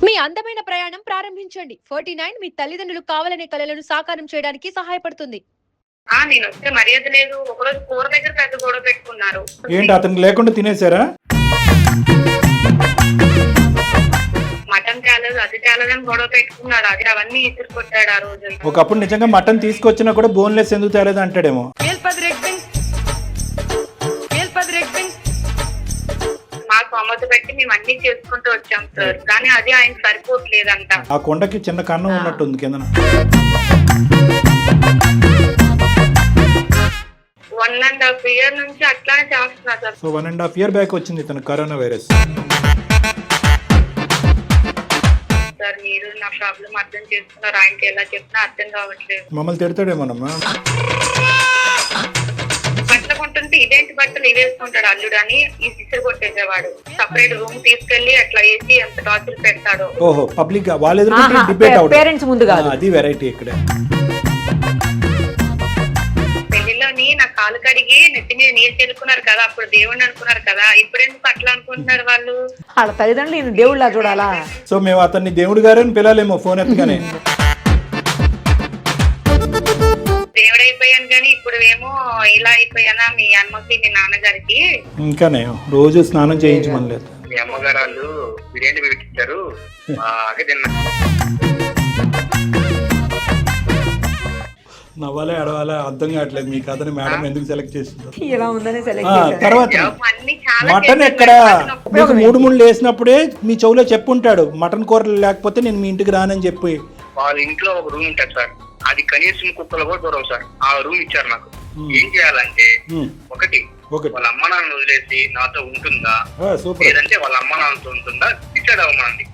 మీ అందమైన ప్రయాణం ప్రారంభించండి. 49 మీ తల్లిదండ్రులు కావాలనే కలలను సాకారం చేయడానికి సహాయపడుతుంది. నేను వస్తే మర్యాద లేదు. ఒకరోజు కూర దగ్గర పెద్ద గొడవ పెట్టుకున్నారు. ఏంటి అతను లేకుండా తినేసారా? మటన్ తేలేదు, అది తేలేదని గొడవ పెట్టుకున్నాడు. అది అవన్నీ ఇసురు కొట్టాడు ఆ రోజు. ఒకప్పుడు నిజంగా మటన్ తీసుకొచ్చినా కూడా బోన్లెస్ ఎందుకు తేలేదు అంటాడేమో. మాకు అమ్మతో పెట్టి మేము అన్ని చేసుకుంటూ వచ్చాం సార్, కానీ అది ఆయన సరిపోవట్లేదంట. ఆ కొండకి చిన్న కన్నం ఉన్నట్టుంది కింద. 1.5 year నుంచి అట్లానే చేస్తున్నా సార్. సో 1.5 year బ్యాక్ వచ్చింది ఇతను కరోనా వైరస్. సార్ మీరు నా ప్రాబ్లం అర్థం చేసుకున్నారు, ఆయనకి ఎలా చెప్పినా అర్థం కావట్లేదు. మమ్మల్ని తిడతాడేమోనమ్మా. బట్టలు కొంటుంటే ఇదేంటి బట్టలు ఇవేసుకుంటాడు అల్లుడు అని ఈ సిస్టర్ కొట్టేసేవాడు. సపరేట్ రూమ్ తీసుకెళ్లి అట్లా వేసి ఎంత టార్చర్ పెడతాడు. ఓహో, పబ్లిక్ గా వాళ్ళ ఎదురు డిబేట్ అవుతుంది. పేరెంట్స్ ముందు కాదు, అది వెరైటీ ఇక్కడ. పెళ్లిలోని నా కాలు కడిగి నెత్తి మీద నీరు చెల్లుకున్నారు కదా, అప్పుడు దేవుడిని అనుకున్నారు కదా, ఇప్పుడు ఎందుకు అట్లా అనుకుంటున్నారు వాళ్ళు? వాళ్ళ తల్లిదండ్రులు దేవుళ్ళ చూడాలా? సో మేము అతన్ని దేవుడు గారు అని పిలాలేమో ఫోన్ ఎత్తగానే. దేవుడైపోయాను కానీ ఇప్పుడు ఏమో ఇలా అయిపోయానా మీ అమ్మకి మీ నాన్నగారికి. ఇంకానే రోజు స్నానం చేయించమనలేదు. మీ అమ్మగారు వాళ్ళు బిర్యానీ పెట్టించారు, బాగా తిన్నా. నవ్వాలే అడవాలా అర్థం కావట్లేదు మీ కథని మేడం ఎందుకు సెలెక్ట్ చేసిందో. ఇలా ఉందని సెలెక్ట్. తర్వాత అన్ని చాలా మటన్ ఎక్కడ మీకు 3 వేసినప్పుడే మీ చెవులో చెప్పుంటాడు, మటన్ కూర లేకపోతే నేను మీ ఇంటికి రానని చెప్పి. వాళ్ళ ఇంట్లో ఒక రూమ్ ఉంటుంది సార్, అది కనీసం కుక్కలు కూడా దూరం సార్. ఆ రూమ్ ఇచ్చారు నాకు. ఏం చేయాలంటే ఒకటి వాళ్ళ అమ్మ నాన్న వదిలేసి నాతో ఉంటుందా, లేదంటే వాళ్ళ అమ్మ నాన్నతో ఉంటుందా డిసైడ్ అవ్వమండి.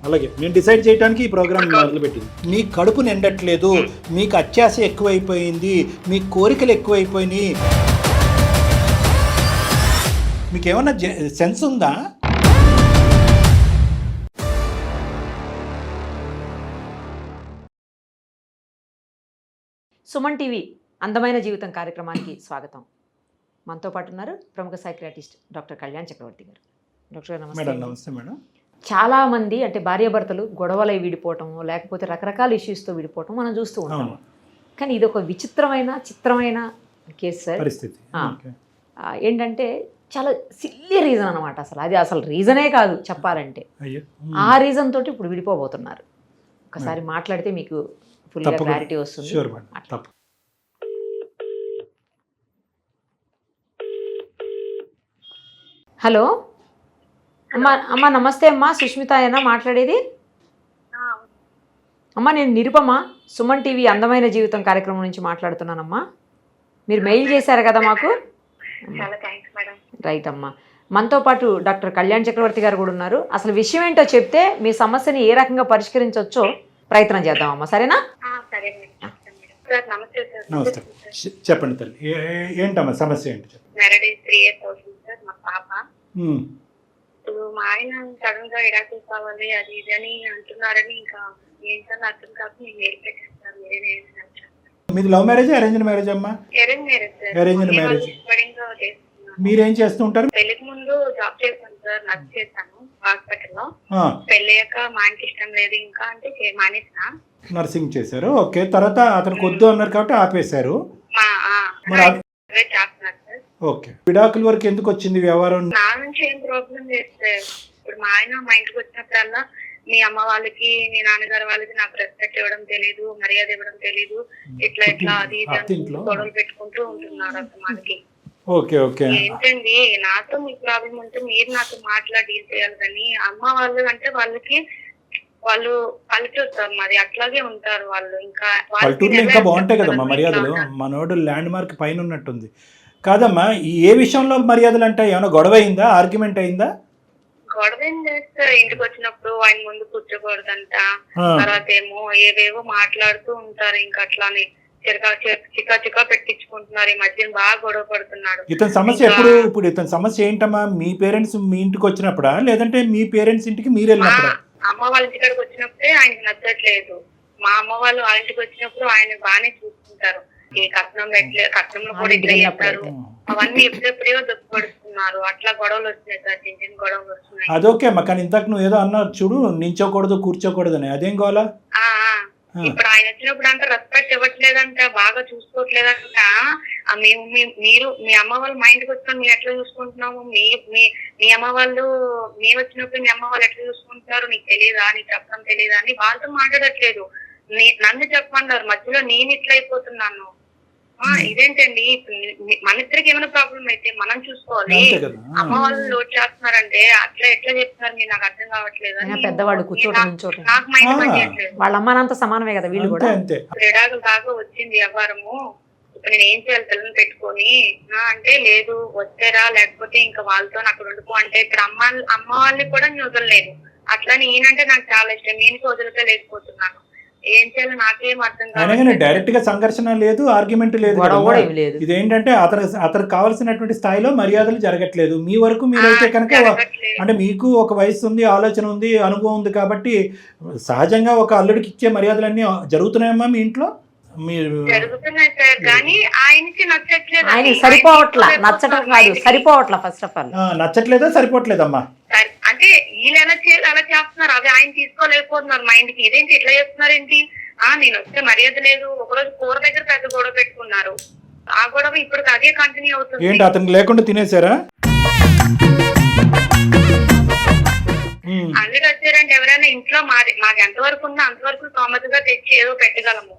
అలాగే నేను డిసైడ్ చేయడానికి ఈ ప్రోగ్రామ్ మొదలుపెట్టింది. మీ కడుపు నిండట్లేదు, మీకు అత్యాశ ఎక్కువైపోయింది, మీ కోరికలు ఎక్కువైపోయినాయి, మీకేమన్నా సెన్స్ ఉందా? సుమన్ టీవీ అందమైన జీవితం కార్యక్రమానికి స్వాగతం. మనతో పాటు ఉన్నారు ప్రముఖ సైకియాట్రిస్ట్ డాక్టర్ కళ్యాణ్ చక్రవర్తి గారు. డాక్టర్ గారు నమస్తే. నమస్తే మేడం. చాలామంది అంటే భార్యాభర్తలు గొడవలై విడిపోవటం, లేకపోతే రకరకాల ఇష్యూస్తో విడిపోవటం మనం చూస్తూ ఉంటాం. కానీ ఇది ఒక చిత్రమైన కేసు సార్. పరిస్థితి ఏంటంటే చాలా సిల్లీ రీజన్ అనమాట. అసలు రీజనే కాదు చెప్పాలంటే. ఆ రీజన్ తోటి ఇప్పుడు విడిపోబోతున్నారు. ఒకసారి మాట్లాడితే మీకు ఫుల్గా క్లారిటీ వస్తుంది. హలో అమ్మా నమస్తే అమ్మా, సుష్మిత అయినా మాట్లాడేది? అమ్మా నేను నిరుపమ, సుమన్ టీవీ అందమైన జీవితం కార్యక్రమం నుంచి మాట్లాడుతున్నానమ్మా. మీరు మెయిల్ చేశారు కదా మాకు. రైట్ అమ్మా. మనతో పాటు డాక్టర్ కళ్యాణ్ చక్రవర్తి గారు కూడా ఉన్నారు. అసలు విషయం ఏంటో చెప్తే మీ సమస్యని ఏ రకంగా పరిష్కరించవచ్చో ప్రయత్నం చేద్దామమ్మా, సరేనా? నమస్తే, చెప్పండి తల్లి, ఏంటమ్మా సమస్య ఏంటి? మ్యారేజ్ 3 years అవుతుంది సార్. మా పాప మా ఆయన సడన్ గా ఇరాకులు కావాలి అది ఇది అని అంటున్నారని ఇంకా ఏంటని అర్థం కాక నేను మెయిల్ పెట్టేస్తాను. మీది లవ్ మ్యారేజ్ అరేంజ్డ్ మ్యారేజ్ అమ్మా? Arranged marriage. మీరేం చేస్తూ ఉంటారు? పెళ్లికి ముందు జాబ్ చేశాను సార్, నర్స్ చేశాను హాస్పిటల్లో. పెళ్ళయ్యాక మా ఆయనకి ఇష్టం లేదు ఇంకా అంటే మానేసిన. నర్సింగ్ చేశారు, ఓకే. తర్వాత అతనికి వద్దు అన్నారు కాబట్టి ఆపేశారు. ఓకే. విడాకుల వరకు ఎందుకు వచ్చింది వ్యవహారం? నా నుంచి ఏం ప్రాబ్లం లేదు సార్. ఇప్పుడు మా ఆయన మా ఇంటికి వచ్చినప్పుడల్లా మీ అమ్మ వాళ్ళకి మీ నాన్నగారు వాళ్ళకి నాకు రెస్పెక్ట్ ఇవ్వడం తెలీదు, మర్యాద ఇవ్వడం తెలీదు, ఇట్లా అది గొడవలు పెట్టుకుంటూ ఉంటున్నారు అసలు మనకి. Okay okay. ఏంటండి నాతో మీకు ప్రాబ్లం ఉంటే మీరు నాతో మాట్లాడి డీల్ చేయాలి, కానీ అమ్మ వాళ్ళు అంటే వాళ్ళకి వాళ్ళు పల్లెటూరు మరి అట్లాగే ఉంటారు వాళ్ళు. ఇంకా పల్లెటూరులో ఇంకా బాగుంటాయి కదమ్మా మర్యాదలు. మనోడు ల్యాండ్ మార్క్ పైన ఉన్నట్టుంది కాదమ్మా. ఏ విషయంలో మర్యాదలు అంటే ఏమైనా గొడవ అయిందా, ఆర్గ్యుమెంట్ అయిందా? గొడవ ఏం చేస్తారు, ఇంటికి వచ్చినప్పుడు ఆయన ముందు కూర్చోకూడదంట, తర్వాత ఏమో ఏవేవో మాట్లాడుతూ ఉంటారు. ఇంకా అట్లానే చికా పెట్టించుకుంటున్నారు. ఈ మధ్యన బాగా గొడవ పడుతున్నాడు. ఇతని సమస్య ఎప్పుడు? ఇప్పుడు ఇతని సమస్య ఏంటమ్మా? మీ పేరెంట్స్ మీ ఇంటికి వచ్చినప్పుడా, లేదంటే మీ పేరెంట్స్ ఇంటికి మీరు వెళ్ళినప్పుడా? అమ్మ వాళ్ళ ఇంటికాడికి వచ్చినప్పుడే ఆయనకి నచ్చట్లేదు. మా అమ్మ వాళ్ళు వాళ్ళ ఇంటికి వచ్చినప్పుడు ఆయన బాగానే చూసుకుంటారు. కట్నంలో కూడా ఇట్లా చేస్తారు, అవన్నీ ఎప్పుడెప్పుడో దొరికిపడుతున్నారు. చేసుకుంటున్నారు, అట్లా గొడవలు వస్తున్నాయి సార్, చిన్న చిన్న గొడవలు వస్తున్నాయి. అదొకే అమ్మ, కానీ ఇంతకు నువ్వు ఏదో అన్నావు చూడు, నించోకూడదు కూర్చోకూడదని, అదేం కావాలా? ఇప్పుడు ఆయన వచ్చినప్పుడు అంటే రెస్పెక్ట్ ఇవ్వట్లేదంట, బాగా చూసుకోవట్లేదంట. మీరు మీ అమ్మ వాళ్ళ మా ఇంటికి వచ్చినప్పుడు మేము ఎట్లా చూసుకుంటున్నాము, మీ అమ్మ వాళ్ళు మేము వచ్చినప్పుడు మీ అమ్మ వాళ్ళు ఎట్లా చూసుకుంటున్నారు నీకు తెలియదా, నీకు చెప్పడం తెలియదా అని వాళ్ళతో మాట్లాడట్లేదు. నన్ను చెప్పమన్నారు, మధ్యలో నేను ఇట్లా అయిపోతున్నాను. ఇదేంటండి, మన ఇద్దరికి ఏమైనా ప్రాబ్లం అయితే మనం చూసుకోవాలి, అమ్మ వాళ్ళు లోడ్ చేస్తున్నారంటే అట్లా ఎట్లా చెప్తున్నారు మీరు, నాకు అర్థం కావట్లేదు. పెద్దవాళ్ళు కూర్చోటం నాకు మైండ్ పనిచేయట్లేదు. వాళ్ళ అమ్మానంత సమానమే కదా వీళ్ళు కూడా. క్రీడాకులు దాకా వచ్చింది వ్యవహారము, ఇప్పుడు నేను ఏం చేయాలి పిల్లలు పెట్టుకొని అంటే, లేదు వచ్చారా లేకపోతే ఇంకా వాళ్ళతో అక్కడ ఉండిపో అంటే, ఇక్కడ అమ్మ వాళ్ళని కూడా నేను వదలలేదు. అట్లా నేనంటే నాకు చాలా ఇష్టం, నేను వదిలితే లేకపోతున్నాను. ఏం చేయాలో నాకేం అర్థం కాదు. డైరెక్ట్ గా సంఘర్షణ లేదు, ఆర్గ్యుమెంట్ లేదు. ఇదేంటంటే అతనికి కావాల్సినటువంటి స్థాయిలో మర్యాదలు జరగట్లేదు. మీ వరకు మీరైతే కనుక అంటే మీకు ఒక వయసు ఉంది, ఆలోచన ఉంది, అనుభవం ఉంది కాబట్టి సహజంగా ఒక అల్లుడికి ఇచ్చే మర్యాదలన్నీ జరుగుతున్నాయమ్మా మీ ఇంట్లో? జరుగుతున్నాయి సార్, కానీ ఆయనకి నచ్చట్లేదు. ఆయన సరిపోవట్లా, నచ్చటం కాదు, సరిపోవట్లా. ఫస్ట్ ఆఫ్ ఆల్ నచ్చట్లేదా, సరిపోవట్లేదమ్మా? అంటే వీళ్ళు ఎలా చేయాలి అలా చేస్తున్నారు, అవి ఆయన తీసుకోలేకపోతున్నారు మైండ్ కి. ఇదేంటి ఇట్లా చేస్తున్నారేంటి, నేను వస్తే మర్యాద లేదు. ఒకరోజు కూర దగ్గర పెద్ద గొడవ పెట్టుకున్నారు, ఆ గొడవ ఇప్పుడు అదే కంటిన్యూ అవుతుంది. ఏంటి అతనికి లేకుండా తినేసారా? అల్లుడు వచ్చారంటే ఎవరైనా ఇంట్లో మాకు ఎంతవరకు ఉందో అంతవరకు స్తోమతగా తెచ్చి ఏదో పెట్టగలము.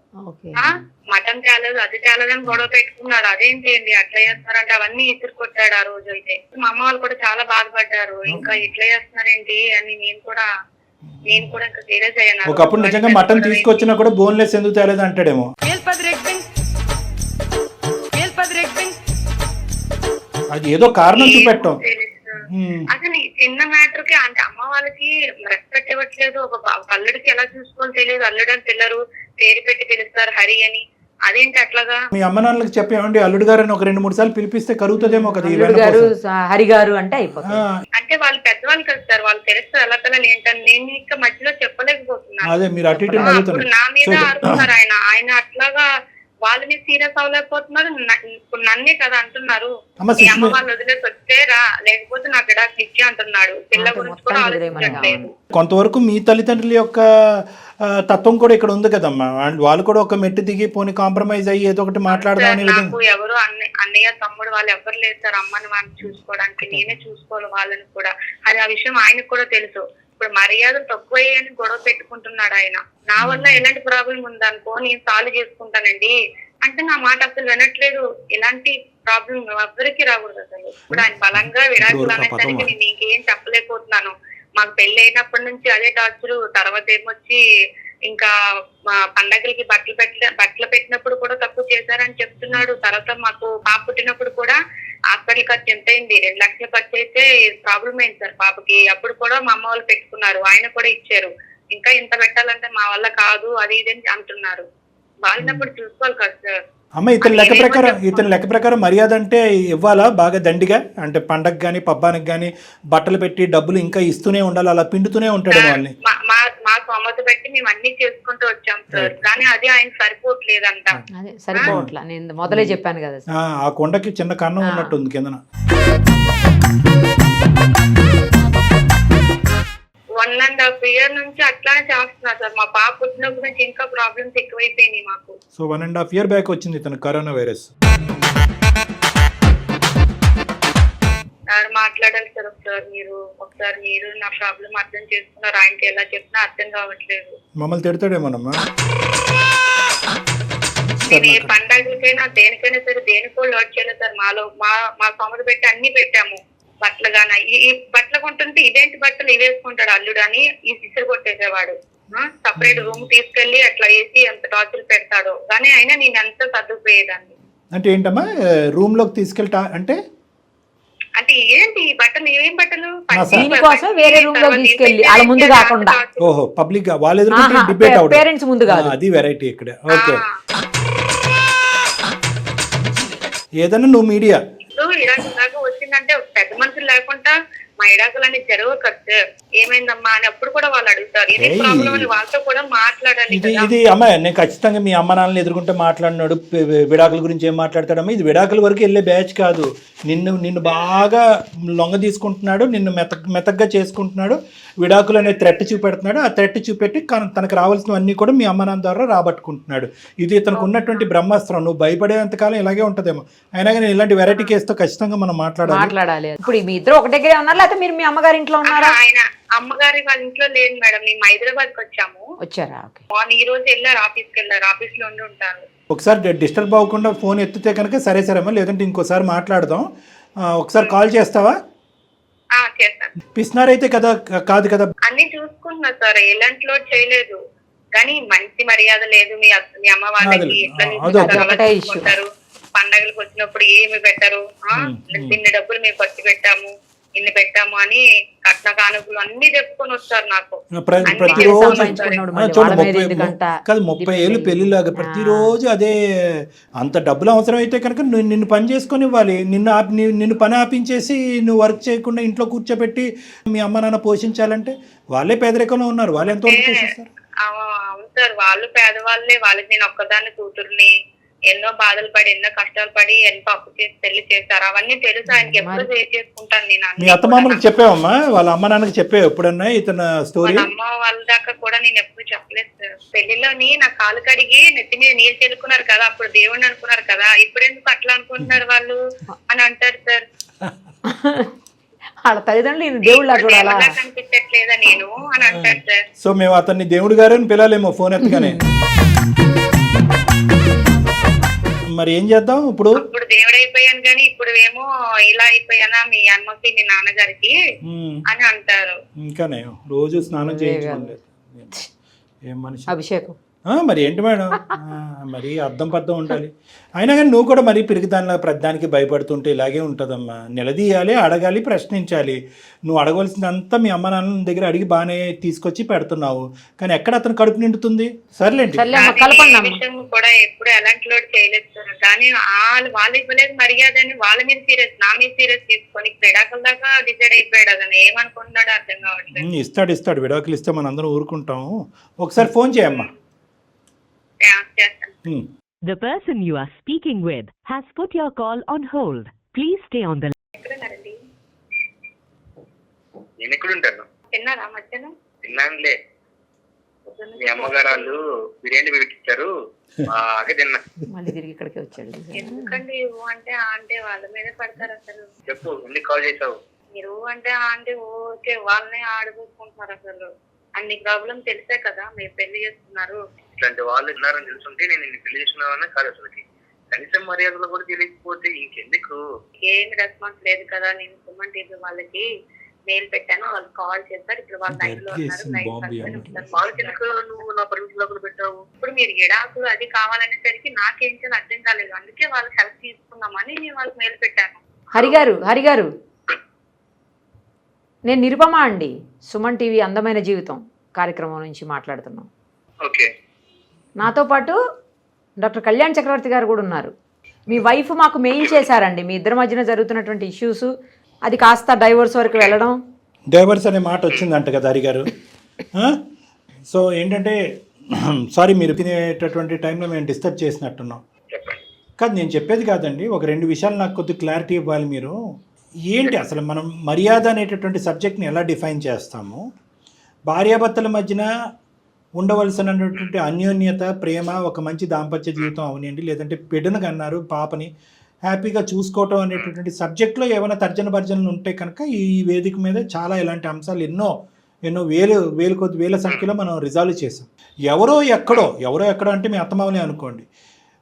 మటన్ తేలేదు, అది తేలేదని గొడవ పెట్టుకున్నాడు. అదేంటి అండి అట్లా చేస్తున్నారంటే అవన్నీ ఇసురు కొట్టాడు ఆ రోజు అయితే. మా అమ్మ వాళ్ళు కూడా చాలా బాధపడ్డారు, ఇంకా ఇట్లా చేస్తున్నారేంటి అని. నేను కూడా ఇంకా సీరియస్ అయ్యాను. ఒకప్పుడు నిజంగా మటన్ తీసుకొచ్చినా కూడా బోన్లెస్ ఎందుకు తేలేదు అంటాడేమో. అది ఏదో కారణం చూపెట్టాం. అసలు చిన్న మ్యాటర్ కి అంటే అమ్మ వాళ్ళకి రెస్పెక్ట్ ఇవ్వట్లేదు, ఒక అల్లుడికి ఎలా చూసుకోవాలో తెలియదు. అల్లుడు అని పిల్లరు పేరు పెట్టి పిలుస్తారు హరి అని, అదేంటి అట్లాగా? మీ అమ్మ నాన్నలకు చెప్పేమండి అల్లుడు గారు అని ఒక 2-3 సార్లు పిలిపిస్తే కరుగుతుందేమో కదా. హరి గారు అంటే అయిపోతుంది. అంటే వాళ్ళు పెద్దవాళ్ళు కదా సార్, వాళ్ళు తెలుస్తారు ఎలా పిల్లలు ఏంటని. నేను ఇంకా మధ్యలో చెప్పలేకపోతున్నాను. అదే మీరు అటు ఇటు నా మీద ఆడుతున్నారు ఆయన అట్లాగా. వాళ్ళ మీద సీరియస్ అవ్వలేకపోతున్నారు, ఇప్పుడు నన్నే కదా అంటున్నారు. మీ అమ్మ వాళ్ళు వదిలేసి వచ్చేరా లేకపోతే నా బిడ్డ ఇచ్చి అంటున్నాడు. పిల్ల గురించి కూడా ఆలోచించట్లేదు. కొంతవరకు మీ తల్లిదండ్రుల యొక్క తత్వం కూడా ఇక్కడ ఉంది కదమ్మా. వాళ్ళు కూడా ఒక మెట్టు దిగి పోనీ కాంప్రమైజ్ అయ్యి ఏదో ఒకటి మాట్లాడదాం. నాకు ఎవరు అన్నయ్య తమ్ముడు వాళ్ళు ఎవరు లేదు సార్ అమ్మని వాళ్ళని చూసుకోవడానికి. నేనే చూసుకోవాలి వాళ్ళని కూడా. అది ఆ విషయం ఆయనకు కూడా తెలుసు. ఇప్పుడు మర్యాదలు తక్కువయ్యని గొడవ పెట్టుకుంటున్నాడు ఆయన. నా వల్ల ఎలాంటి ప్రాబ్లం ఉందనుకో నేను సాల్వ్ చేసుకుంటానండి అంటే నా మాట అసలు వినట్లేదు. ఇలాంటి ప్రాబ్లం ఎవరికి రాకూడదు అసలు. ఇప్పుడు ఆయన బలంగా విడాకులు అనేసరికి నేను ఇంకేం చెప్పలేకపోతున్నాను. మాకు పెళ్లి అయినప్పటి నుంచి అదే టార్చర్. తర్వాత ఏమొచ్చి ఇంకా పండగలకి బట్టలు పెట్టినప్పుడు కూడా తక్కువ చేశారని చెప్తున్నాడు. తర్వాత మాకు పాప పుట్టినప్పుడు కూడా హాస్పిటల్ ఖర్చు ఎంత అయింది, 2 లక్షలు ఖర్చు అయితే ప్రాబ్లం అయింది సార్ పాపకి. అప్పుడు కూడా మా అమ్మ వాళ్ళు పెట్టుకున్నారు, ఆయన కూడా ఇచ్చారు. ఇంకా ఇంత పెట్టాలంటే మా వల్ల కాదు అది ఇది అని అంటున్నారు. వాళ్ళనప్పుడు చూసుకోవాలి కదా సార్. అమ్మ ఇతని లెక్క ప్రకారం మర్యాద అంటే ఇవ్వాలా బాగా దండిగా? అంటే పండగ కానీ పబ్బానికి కానీ బట్టలు పెట్టి డబ్బులు ఇంకా ఇస్తూనే ఉండాలి, అలా పిండుతూనే ఉంటాడు వాళ్ళని. మా సొమ్మత పెట్టి మేము అన్ని చేసుకుంటూ వచ్చాం సార్, కానీ అది ఆయన సరిపోవట్లేదంట. సరిపోవట్లా, నేను మొదలే చెప్పాను కదా. ఆ కొండకి చిన్న కన్నం ఉన్నట్టుంది కిందన. 1.5 year నుంచి అట్లానే చేస్తున్నారు సార్. మా పాప పుట్టినప్పటి నుంచి ఇంకా ప్రాబ్లమ్స్ ఎక్కువైపోయినాయి మాకు. సో 1.5 year బ్యాక్ వచ్చింది ఇతను కరోనా వైరస్. మాట్లాడాలి సార్ ఒకసారి మీరు నా ప్రాబ్లం అర్థం చేసుకున్నారు. ఆయనకి ఎలా చెప్పినా అర్థం కావట్లేదు. మమ్మల్ని తిడతాడేమోనమ్మా. నేను ఏ పండగలకైనా దేనికైనా సరే దేనికో లోడ్ చేయలేదు సార్. మా సొమ్మత పెట్టి అన్ని పెట్టాము. బట్టలు గాన ఈ బట్టలు కొంటుంటే ఇదేంటి బట్టలు ఇవి వేసుకుంటాడు అల్లుడు అని ఈ సిస్టర్ కొట్టేసేవాడు. సపరేట్ రూమ్ తీసుకెళ్లి అట్లా వేసి ఎంత టార్చర్ పెడతాడో, కానీ అయినా నేను ఎంత సర్దుకుపోయేదాన్ని. అంటే ఏంటమ్మా రూమ్ లోకి తీసుకెళ్తా అంటే ఏంటి ఈ బట్టలు ఏం బట్టలు దీనికోసం వేరే రూమ్ లో తీసుకెళ్లి వాళ్ళ ముందు కాకుండా. ఓహో పబ్లిక్ గా వాళ్ళ ఎదురు డిబేట్ అవుట్, పేరెంట్స్ ముందు కాదు. అది వెరైటీ ఇక్కడ. ఓకే ఏదన్నా నువ్వు మీడియా ఇలాంటి వచ్చిందంటే పెద్ద మనుషులు లేకుండా మా విడాకులు అనేది జరగవు కదా సార్, ఏమైందమ్మా అని అప్పుడు కూడా వాళ్ళు అడుగుతారు. ఇది ప్రాబ్లం అని వాళ్ళతో కూడా మాట్లాడాలి ఇది కదా. ఇది అమ్మ నేను ఖచ్చితంగా మీ అమ్మ నాన్నలు ఎదుర్కొంటే మాట్లాడినాడు విడాకుల గురించి ఏం మాట్లాడతాడమ్మా. ఇది విడాకుల వరకు వెళ్ళే బ్యాచ్ కాదు. నిన్ను బాగా లొంగ తీసుకుంటున్నాడు, నిన్ను మెతగ్గా చేసుకుంటున్నాడు, విడాకులు అనే థ్రెట్ చూపెడుతున్నాడు. ఆ థ్రెట్ చూపెట్టి తనకు రావాల్సినవన్నీ కూడా మీ అమ్మ నాన్న ద్వారా రాబట్టుకుంటున్నాడు. ఇది ఇతనికి ఉన్నటువంటి బ్రహ్మాస్త్రం. నువ్వు భయపడేంతకాలం ఇలాగే ఉంటుందేమో. అయినా కానీ ఇలాంటి వెరైటీ కేసుతో ఖచ్చితంగా మనం మాట్లాడాలి. ఇప్పుడు మీ ఇద్దరు ఒక దగ్గరే ఉన్నారు, లేకపోతే మీరు మీ అమ్మగారి ఇంట్లో ఉన్నారా? ఆయన అమ్మగారి వాళ్ళ ఇంట్లో లేదు మేడం, మేము హైదరాబాద్ కి వచ్చాము. వచ్చారా? ఈ రోజు వెళ్ళారు, ఆఫీస్కి వెళ్ళారు, ఆఫీస్ లో ఉండి ఉంటారు. ఒకసారి డిస్టర్బ్ అవ్వకుండా ఫోన్ ఎత్తితే కనుక సరే సరేమ్మా, లేదంటే ఇంకోసారి మాట్లాడదాం. ఒకసారి కాల్ చేస్తావా? చేస్తాను. పిసినారైతే కదా కాదు కదా? అన్ని చూసుకుంటున్నా సార్, ఎలాంటి లోడ్ చేయలేదు, కానీ మంచి మర్యాద లేదు. మీ అమ్మ వాళ్ళకి ఎట్లా పండగలకు వచ్చినప్పుడు ఏమి పెట్టరు, ఇన్ని డబ్బులు మేము ఖర్చు పెట్టాము, ఇన్ని పెట్టాము అని కట్న కానుకలు అన్ని చెప్పుకొని వస్తారు నాకు. ప్రతిరోజు కాదు 30 ఏళ్ళు పెళ్లిలాగా ప్రతిరోజు అదే. అంత డబ్బులు అవసరం అయితే కనుక నిన్ను పని చేసుకొని ఇవ్వాలి. నిన్ను పని ఆపించేసి నువ్వు వర్క్ చేయకుండా ఇంట్లో కూర్చోబెట్టి మీ అమ్మ నాన్న పోషించాలంటే వాళ్ళే పేదరికంలో ఉన్నారు. వాళ్ళు ఎంతవరకు పోషిస్తారు? అవును సార్, వాళ్ళు పేదవాళ్ళే. వాళ్ళకి నేను ఒక్కదాన్ని కూతుర్ని, ఎన్నో బాధలు పడి ఎన్నో కష్టాలు పడి ఎంతో అప్పు చేసి పెళ్లి చేశారు. అవన్నీ తెలుసు ఆయనకి. ఎప్పుడు షేర్ చేసుకుంటాను నేను. మీ అత్తమామలకు చెప్పావమ్మా? వాళ్ళ అమ్మ నాన్నకి చెప్పావు ఎప్పుడన్నా ఇతను స్టోరీ? అమ్మ వాళ్ళ దాకా కూడా నేను ఎప్పుడు చెప్పలేదు సార్. పెళ్లిలోని నా కాలు కడిగి నెత్తి మీద నీళ్ళు చెల్లుకున్నారు కదా, అప్పుడు దేవుడిని అనుకున్నారు కదా, ఇప్పుడు ఎందుకు అట్లా అనుకుంటున్నారు వాళ్ళు అని అంటారు సార్. వాళ్ళ తల్లిదండ్రులు దేవుళ్ళ చూడాలా కనిపించట్లేదా నేను అని అంటారు సార్. సో మేము అతన్ని దేవుడు గారు అని పిలాలేమో ఫోన్ ఎత్తగానే. మరి ఏం చేద్దాం ఇప్పుడు? ఇప్పుడు దేవుడు అయిపోయాను కానీ ఇప్పుడు ఏమో ఇలా అయిపోయానా మీ అమ్మకి మీ నాన్నగారికి అని అంటారు. ఇంకానే రోజు స్నానం చేయించుకోలేదు ఏం మనిషి అభిషేకం. మరి ఏంటి మేడం, మరి అర్థం పద్ధం ఉండాలి. అయినా కానీ నువ్వు కూడా మరీ పిరికిదానిలా ప్రతిదానికి భయపడుతుంటే ఇలాగే ఉంటుందమ్మా. నిలదీయాలి, అడగాలి, ప్రశ్నించాలి. నువ్వు అడగవలసిందంతా మీ అమ్మ నాన్న దగ్గర అడిగి బాగానే తీసుకొచ్చి పెడుతున్నావు, కానీ ఎక్కడ అతను కడుపు నిండుతుంది? సర్లేండి. విషయం కూడా ఎప్పుడు ఎలాంటి లోడ్ చేయలేదు సార్, కానీ వాళ్ళు ఇవ్వలేదు మర్యాద అని వాళ్ళ మీద సీరియస్, నా మీద సీరియస్ తీసుకొని విడాకుల దాకా డిసైడ్ అయిపోయాడు. అతను ఏమనుకుంటున్నాడో అర్థం కావట్లేదు. ఇస్తాడు విడాకులు ఇస్తే మన అందరం ఊరుకుంటాము. ఒకసారి ఫోన్ చేయమ్మా. The person you are speaking with has put your call on hold. Please stay on the line. నేను ఎక్కడుంటాను? తిన్నారా మధ్యాహ్నం? తిన్నానులే. మీ అమ్మగారు వాళ్ళు బిర్యానీ పెట్టించారు, బాగా తిన్నా. మళ్ళీ తిరిగి ఇక్కడికి వచ్చాడు. ఎందుకండి అంటే అంటే వాళ్ళ మీదే పడతారు. అసలు చెప్పు, ఎందుకు కాల్ చేసావు? మీరు అంటే అంటే ఓకే వాళ్ళనే ఆడిపోసుకుంటున్నారు. అసలు అన్ని ప్రాబ్లం తెలిసే కదా మీరు పెళ్లి చేస్తున్నారు. ఇట్లాంటి వాళ్ళు ఉన్నారని తెలుసుంటే నేను నిన్ను పెళ్లి చేసుకున్నావన్నా కాదు. అసలుకి కనీసం మర్యాదలు కూడా తెలియకపోతే ఇంకెందుకు? ఏమి రెస్పాన్స్ లేదు కదా. నేను సుమన్ టీవీ వాళ్ళకి మెయిల్ పెట్టాను, వాళ్ళు కాల్ చేస్తారు. ఇప్పుడు వాళ్ళు నైట్ లో ఉన్నారు. కాల్ కింద నువ్వు నా పర్మిషన్ లోపల పెట్టావు. ఇప్పుడు మీరు ఎడాకులు అది కావాలనేసరికి నాకేం చేయాలి అర్థం కాలేదు. అందుకే వాళ్ళకి హెల్ప్ తీసుకుందామని నేను వాళ్ళకి మెయిల్ పెట్టాను. హరిగారు నేను నిరుపమ అండి, సుమన్ టీవీ అందమైన జీవితం కార్యక్రమం నుంచి మాట్లాడుతున్నాం. ఓకే, నాతో పాటు డాక్టర్ కళ్యాణ్ చక్రవర్తి గారు కూడా ఉన్నారు. మీ వైఫ్ మాకు మెయిల్ చేశారండి, మీ ఇద్దరి మధ్యన జరుగుతున్నటువంటి ఇష్యూస్, అది కాస్త డైవర్స్ వరకు వెళ్ళడం. డైవర్స్ అనే మాట వచ్చిందంట కదా హరిగారు. సో ఏంటంటే సారీ, మీరు తినేటటువంటి టైంలో మేము డిస్టర్బ్ చేసినట్టున్నాం కాదు. నేను చెప్పేది కాదండి, ఒక 2 విషయాలు నాకు కొద్దిగా క్లారిటీ ఇవ్వాలి మీరు. ఏంటి అసలు మనం మర్యాద అనేటటువంటి సబ్జెక్ట్ని ఎలా డిఫైన్ చేస్తాము? భార్యాభర్తల మధ్యన ఉండవలసినటువంటి అన్యోన్యత, ప్రేమ, ఒక మంచి దాంపత్య జీవితం అవనండి, లేదంటే బిడ్డను కన్నారు పాపని హ్యాపీగా చూసుకోవటం అనేటటువంటి సబ్జెక్ట్లో ఏమైనా తర్జన భర్జనలు ఉంటే కనుక ఈ వేదిక మీద చాలా ఇలాంటి అంశాలు ఎన్నో వేల సంఖ్యలో మనం రిజాల్వ్ చేసాం. ఎవరో ఎక్కడో అంటే మీ అత్తమామలే అనుకోండి,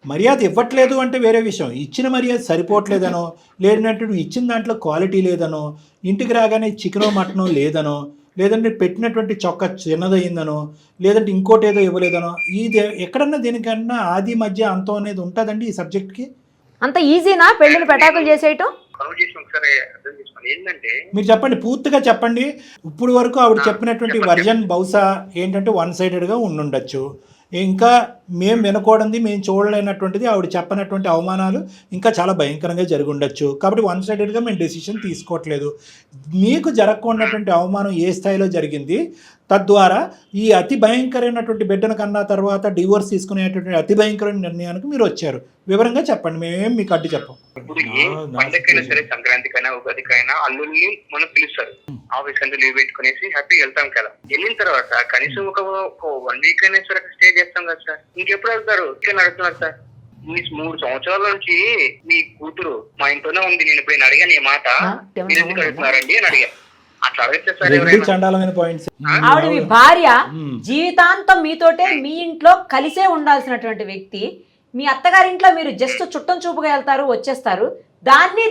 మర్యాద ఇవ్వట్లేదు అంటే వేరే విషయం. ఇచ్చిన మర్యాద సరిపోవట్లేదనో, లేదంటే ఇచ్చిన దాంట్లో క్వాలిటీ లేదనో, ఇంటికి రాగానే చికెనో మటనో లేదనో, లేదంటే పెట్టినటువంటి చొక్కా చిన్నదయ్యిందనో, లేదంటే ఇంకోటి ఏదో ఇవ్వలేదనో, ఇది ఎక్కడన్నా దీనికన్నా ఆది మధ్య అంతం అనేది ఉంటుందండి ఈ సబ్జెక్ట్కి? అంత ఈజీనా పెళ్ళిని పెటాకులు చేసేయటం? మీరు చెప్పండి, పూర్తిగా చెప్పండి. ఇప్పుడు వరకు ఆవిడ చెప్పినటువంటి వర్జన్ బహుశా ఏంటంటే 1 సైడెడ్గా ఉండుండొచ్చు. ఇంకా మేము వినకూడదు, మేము చూడలేనటువంటిది ఆవిడ చెప్పనటువంటి అవమానాలు ఇంకా చాలా భయంకరంగా జరిగి ఉండొచ్చు. కాబట్టి వన్ సైడెడ్గా మేము డెసిషన్ తీసుకోవట్లేదు. మీకు జరగకుండాటువంటి అవమానం ఏ స్థాయిలో జరిగింది, తద్వారా ఈ అతి భయంకరమైనటువంటి బిడ్డను కన్నా తర్వాత డివోర్స్ తీసుకునేటువంటి అతి భయంకరమైన నిర్ణయానికి మీరు వచ్చారు. వివరంగా చెప్పండి, మేమేం మీకు అడ్డు చెప్పం. ఇప్పుడు ఏ పండగకైనా సరే, సంక్రాంతికైనా ఉగాదికైనా అల్లుల్ని మనం పిలుస్తారు. ఆఫీస్ అంతా లీవ్ పెట్టుకునేసి హ్యాపీగా వెళ్తాం కదా. వెళ్ళిన తర్వాత కనీసం ఒక 1 వీక్ అయినా సరే స్టే చేస్తాం కదా సార్. ఇంకెప్పుడు వెళ్తారు? ఇక్కడ నడుస్తున్నారు సార్. 3 సంవత్సరాల నుంచి మీ కూతురు మా ఇంట్లోనే ఉంది. నేను ఇప్పుడు అడిగాను ఈ మాట, మీరు ఎందుకు అడుగుతున్నారండి అని అడిగాను. అట్లా అడిగితే సార్ చండాలమైన పాయింట్స్. ఆవిడ మీ భార్య, జీవితాంతం మీతోటే మీ ఇంట్లో కలిసే ఉండాల్సినటువంటి వ్యక్తి. మీ అత్తగారింట్లో మీరు జస్ట్ చుట్టం చూపుగా వెళ్తారు, వచ్చేస్తారు.